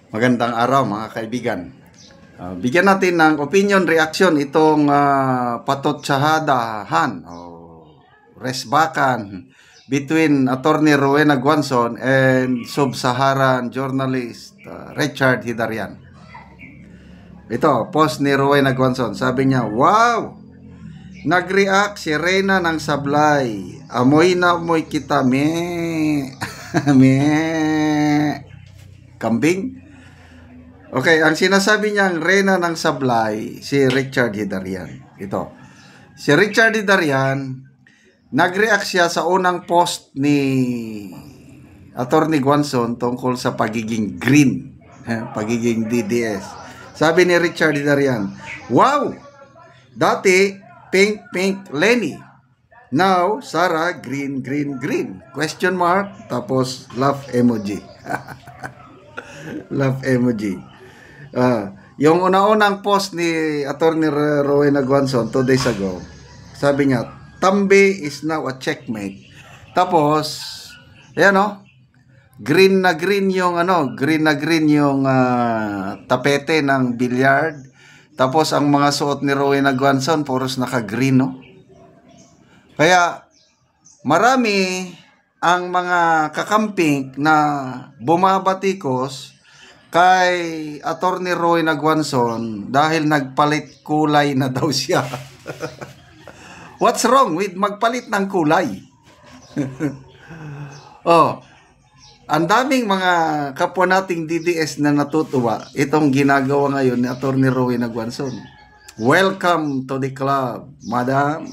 Magandang araw mga kaibigan. Bigyan natin ng opinion reaction itong patotsahadahan o resbakan between Attorney Rowena Guanzon and Sub-Saharan journalist Richard Hidarian. Ito, post ni Rowena Guanzon. Sabi niya, wow! Nag-react si Reyna ng sablay. Amoy na amoy kita, me. Me. Kambing? Okay, ang sinasabi niyang Reyna ng sablay, si Richard Hidarian. Ito. Si Richard Hidarian, nag-react siya sa unang post ni Attorney Guanzon tungkol sa pagiging green, pagiging DDS. Sabi ni Richard Hidarian, wow! Dati, pink Lenny. Now, Sarah, green. Question mark, tapos laugh emoji. Laugh emoji. Yung una-unang post ni Attorney Rowena Guanzon 2 days ago, sabi niya, Tambi is now a checkmate. Tapos, ayan o, green na green yung tapete ng billiard. Tapos ang mga suot ni Rowena Guanzon puros naka-green, no? Kaya marami ang mga kakamping na bumabatikos kay Attorney Rowena Guanzon dahil nagpalit kulay na daw siya. What's wrong with magpalit ng kulay? Ang daming mga kapwa nating DDS na natutuwa itong ginagawa ngayon ni Attorney Rowena Guanzon. Welcome to the club, madam.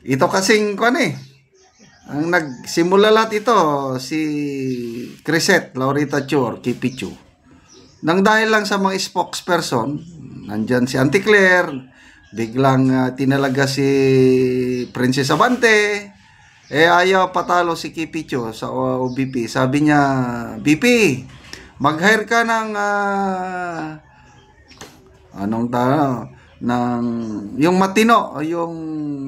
Ito kasing ang nagsimula lahat ito si Crisette Laurita Chur, Kipichu. Nang dahil lang sa mga spokesperson, nandyan si Auntie Claire, biglang tinalaga si Princess Abante, ayaw patalo si Kipichu sa OBP. Sabi niya, BP, mag-hire ka ng yung matino, yung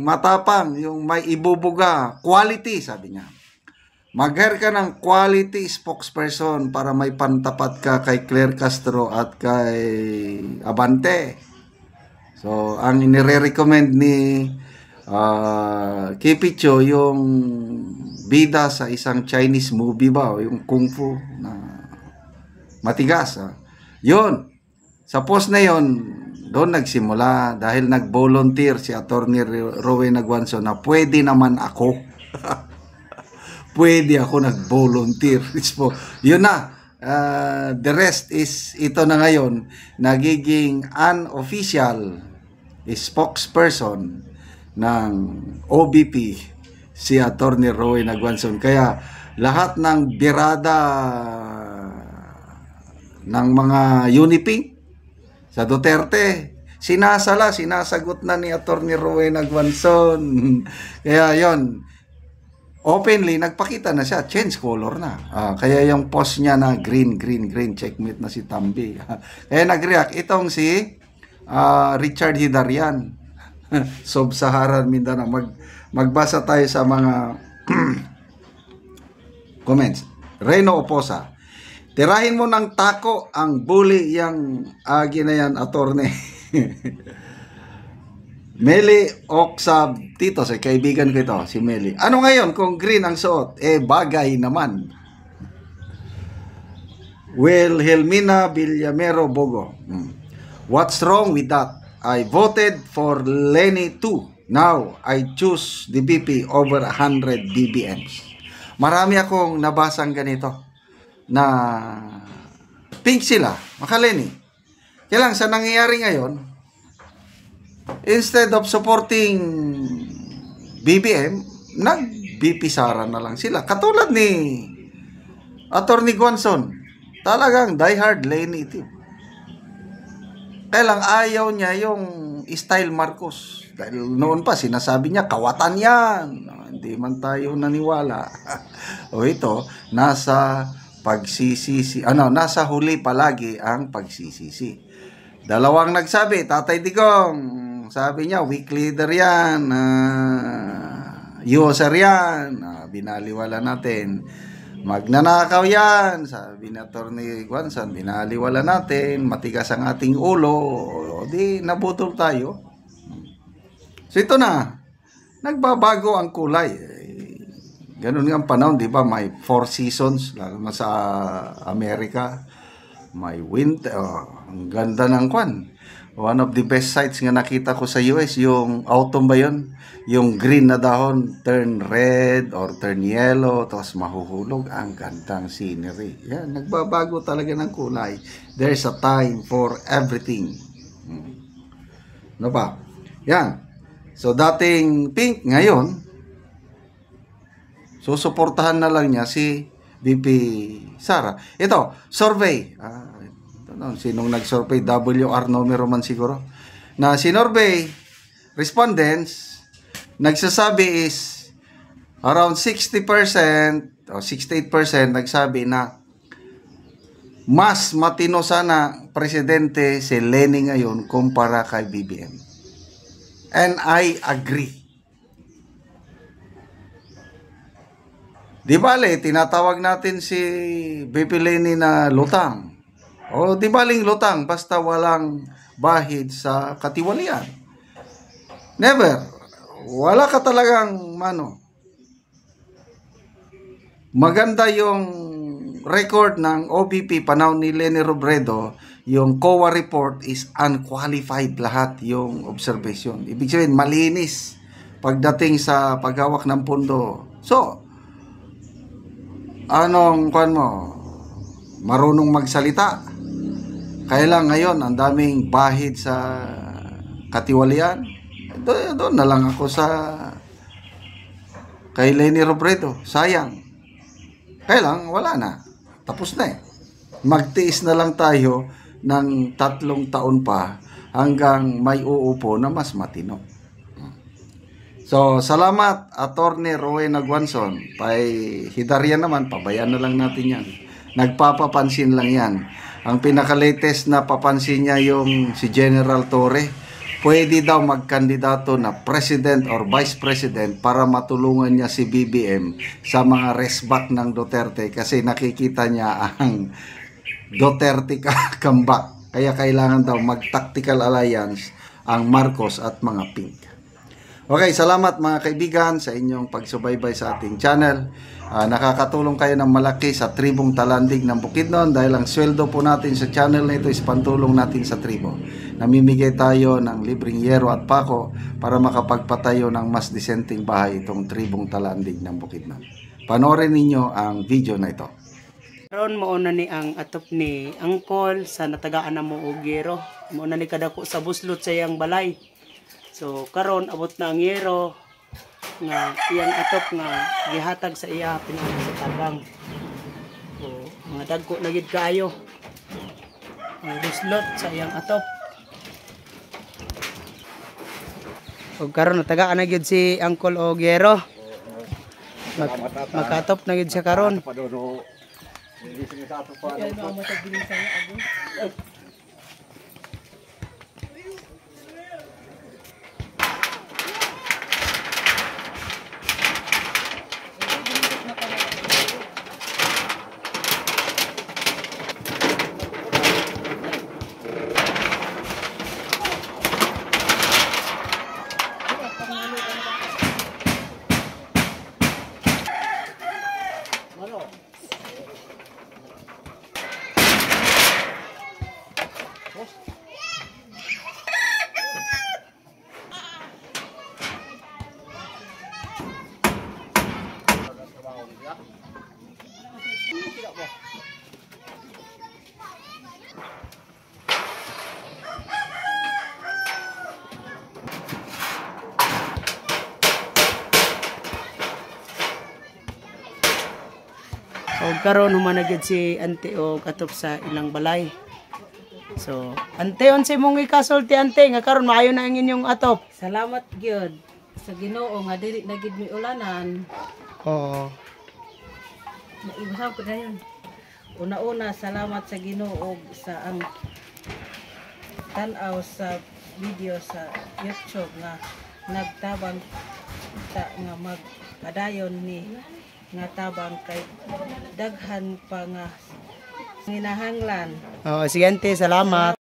matapang, yung may ibubuga, quality, sabi niya. Mag-hire ka ng quality spokesperson para may pantapat ka kay Claire Castro at kay Abante. So, ang inire-recommend ni Kipicho yung bida sa isang Chinese movie ba, yung kung fu na matigas. Yun, sa post na yun, doon nagsimula dahil nag-volunteer si Attorney Rowena Guanzon na pwede naman ako. Pwede ako nag-volunteer. Yun na. The rest is ito na ngayon. Nagiging unofficial spokesperson ng OBP si Attorney Rowena Guanzon. Kaya lahat ng birada ng mga Unipink sa Duterte, sinasagot na ni Attorney Rowena Guanzon. Kaya yon, openly, nagpakita na siya, change color na. Kaya yung post niya na green, checkmate na si Tambi. Kaya nag-react itong si Richard Hidarian, Sub-Saharan Mindanao. Magbasa tayo sa mga comments. Reno Oposa, tirahin mo ng tako ang bully yang ginayan, attorney. Meli Oksab Tito, si kaibigan ko ito, si Meli. Ano ngayon kung green ang suot? Bagay naman. Wilhelmina Villamero Bogo. What's wrong with that? I voted for Lenny too. Now, I choose the BP over 100 BBMs. Marami akong nabasang ganito na pink sila, makaleni. Kaya lang sa nangyayari ngayon, instead of supporting BBM, nag-BP Sara na lang sila. Katulad ni Attorney Guanzon, talagang diehard Lenny ito. Kaya lang ayaw niya yung style Marcos. Dahil noon pa sinasabi niya, kawatan yan. Hindi man tayo naniwala. O ito, nasa pagsisisi, nasa huli palagi ang pagsisisi. Dalawang nagsabi, Tatay Digong, sabi niya, weak leader yan, user yan, binaliwala natin. Magnanakaw yan, sabi ni Atty. Guanzon, binaliwala natin, matigas ang ating ulo, o di nabutol tayo. So ito na, nagbabago ang kulay. Ganun nga ang panahon, di ba? May 4 seasons, lalo na sa Amerika. May winter, ang ganda ng kwan. One of the best sights nga nakita ko sa US, yung autumn ba yun? Yung green na dahon, turn red or turn yellow, tapos mahuhulog. Ang gandang scenery. Yan, nagbabago talaga ng kulay. There's a time for everything. Ano ba? Yan. So, dating pink, ngayon, susuportahan na lang niya si VP Sara. Ito, survey. Sinong nag-survey? WR numero man siguro. Na sinurvey respondents, nagsasabi is around 60% o 68% nagsabi na mas matino sana presidente si Leni ngayon kumpara kay BBM. And I agree. Di bale, tinatawag natin si VP Leni na lutang. O di baling lutang, basta walang bahid sa katiwalian. Never. Wala ka talagang maganda yung record ng OVP panahon ni Leni Robredo. Yung COA report is unqualified lahat yung observation. Ibig sabihin, malinis pagdating sa paghawak ng pondo. So, anong marunong magsalita? Kaya lang ngayon, ang daming bahid sa katiwalian. Doon na lang ako sa kay Leni Robredo. Sayang. Kaya lang, wala na. Tapos na eh. Magtiis na lang tayo ng 3 taon pa hanggang may uupo na mas matino. So, salamat, Atty. Rowena Guanzon. Hidarya naman, pabayaan na lang natin yan. Nagpapapansin lang yan. Ang pinaka-latest na papansin niya yung si General Torre, pwede daw magkandidato na president or vice president para matulungan niya si BBM sa mga resback ng Duterte kasi nakikita niya ang Duterte comeback. Kaya kailangan daw mag-tactical alliance ang Marcos at mga Pink. Okay, salamat mga kaibigan sa inyong pagsubaybay sa ating channel. Nakakatulong kayo ng malaki sa tribong Talandig ng Bukidnon dahil ang sweldo po natin sa channel na ito is pantulong natin sa tribo. Namimigay tayo ng libreng yero at pako para makapagpatayo ng mas disenteng bahay itong tribong Talandig ng Bukidnon. Panoorin ninyo ang video na ito. Karon mauna ni ang atop ni Angkol sa natagaan na mo og yero. Mauna ni kadako sa buslot sa iyang balay. So karon abot na ang yero nga iyang atop nga gihatag sa iya pinagi sa tabang. So mga dagko na gid kaayo. Ang buslot sa iyang atop. So karon natagaan na gid si Angkol og yero. Makatop na gid siya karon. O karon humanagid si ante o katop sa ilang balay. So, ante unsay mong ikasulti ante nga karon maayo na ang inyong atop. Salamat gyud sa Ginoo nga dili na gid mi ulanan. Oo. Naibasaw ko na yun. Una-una salamat sa Ginoo sa ang tan-aw sa video sa YouTube nga nagtabang ta nga magpadayon ni nga tabang kay daghan pa nga nginahanglan. Oh, sige ante, salamat.